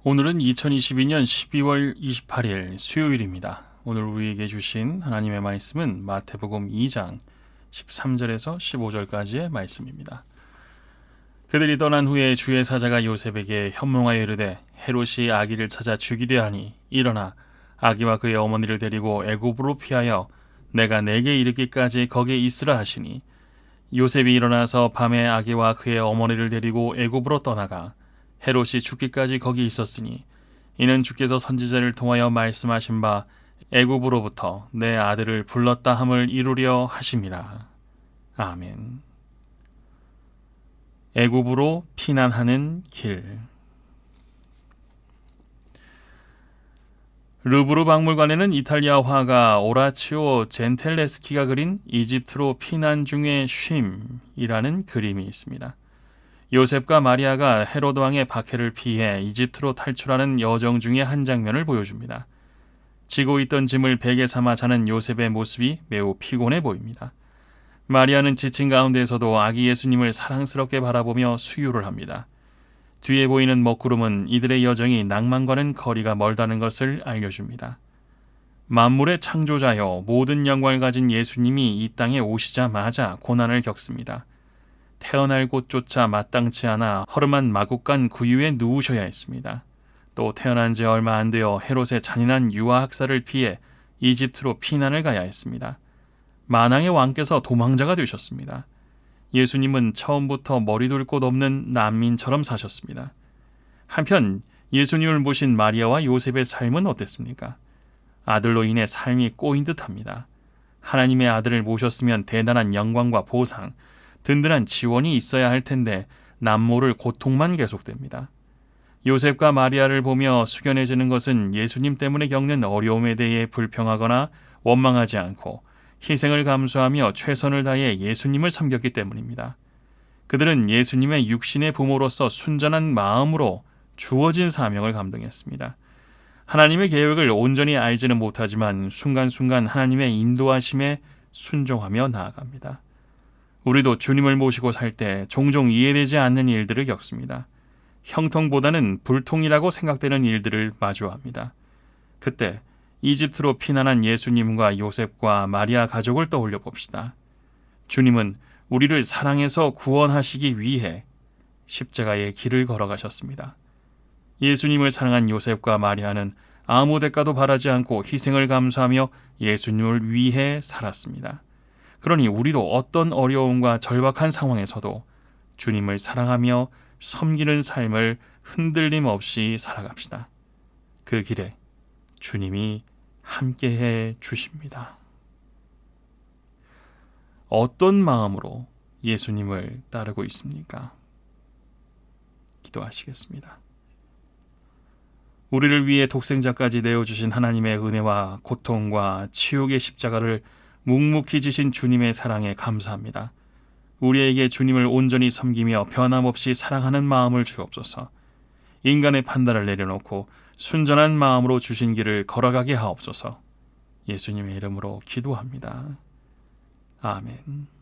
오늘은 2022년 12월 28일 수요일입니다. 오늘 우리에게 주신 하나님의 말씀은 마태복음 2장 13절에서 15절까지의 말씀입니다. 그들이 떠난 후에 주의 사자가 요셉에게 현몽하여 이르되 헤롯이 아기를 찾아 죽이려 하니 일어나 아기와 그의 어머니를 데리고 애굽으로 피하여 내가 내게 이르기까지 거기에 있으라 하시니 요셉이 일어나서 밤에 아기와 그의 어머니를 데리고 애굽으로 떠나가 헤롯이 죽기까지 거기 있었으니 이는 주께서 선지자를 통하여 말씀하신 바 애굽으로부터 내 아들을 불렀다 함을 이루려 하심이라. 아멘. 애굽으로 피난하는 길. 루브르 박물관에는 이탈리아 화가 오라치오 젠텔레스키가 그린 이집트로 피난 중의 쉼이라는 그림이 있습니다. 요셉과 마리아가 헤롯 왕의 박해를 피해 이집트로 탈출하는 여정 중의 한 장면을 보여줍니다. 지고 있던 짐을 베개 삼아 자는 요셉의 모습이 매우 피곤해 보입니다. 마리아는 지친 가운데서도 아기 예수님을 사랑스럽게 바라보며 수유를 합니다. 뒤에 보이는 먹구름은 이들의 여정이 낭만과는 거리가 멀다는 것을 알려줍니다. 만물의 창조자여 모든 영광을 가진 예수님이 이 땅에 오시자마자 고난을 겪습니다. 태어날 곳조차 마땅치 않아 허름한 마국간 구유에 누우셔야 했습니다. 또 태어난 지 얼마 안 되어 헤롯의 잔인한 유아 학살을 피해 이집트로 피난을 가야 했습니다. 만왕의 왕께서 도망자가 되셨습니다. 예수님은 처음부터 머리둘 곳 없는 난민처럼 사셨습니다. 한편 예수님을 모신 마리아와 요셉의 삶은 어땠습니까? 아들로 인해 삶이 꼬인 듯합니다. 하나님의 아들을 모셨으면 대단한 영광과 보상, 든든한 지원이 있어야 할 텐데 남모를 고통만 계속됩니다. 요셉과 마리아를 보며 숙연해지는 것은 예수님 때문에 겪는 어려움에 대해 불평하거나 원망하지 않고 희생을 감수하며 최선을 다해 예수님을 섬겼기 때문입니다. 그들은 예수님의 육신의 부모로서 순전한 마음으로 주어진 사명을 감당했습니다. 하나님의 계획을 온전히 알지는 못하지만 순간순간 하나님의 인도하심에 순종하며 나아갑니다. 우리도 주님을 모시고 살 때 종종 이해되지 않는 일들을 겪습니다. 형통보다는 불통이라고 생각되는 일들을 마주합니다. 그때 이집트로 피난한 예수님과 요셉과 마리아 가족을 떠올려 봅시다. 주님은 우리를 사랑해서 구원하시기 위해 십자가의 길을 걸어가셨습니다. 예수님을 사랑한 요셉과 마리아는 아무 대가도 바라지 않고 희생을 감수하며 예수님을 위해 살았습니다. 그러니 우리도 어떤 어려움과 절박한 상황에서도 주님을 사랑하며 섬기는 삶을 흔들림 없이 살아갑시다. 그 길에 주님이 함께해 주십니다. 어떤 마음으로 예수님을 따르고 있습니까? 기도하시겠습니다. 우리를 위해 독생자까지 내어주신 하나님의 은혜와 고통과 치욕의 십자가를 묵묵히 지신 주님의 사랑에 감사합니다. 우리에게 주님을 온전히 섬기며 변함없이 사랑하는 마음을 주옵소서. 인간의 판단을 내려놓고 순전한 마음으로 주신 길을 걸어가게 하옵소서. 예수님의 이름으로 기도합니다. 아멘.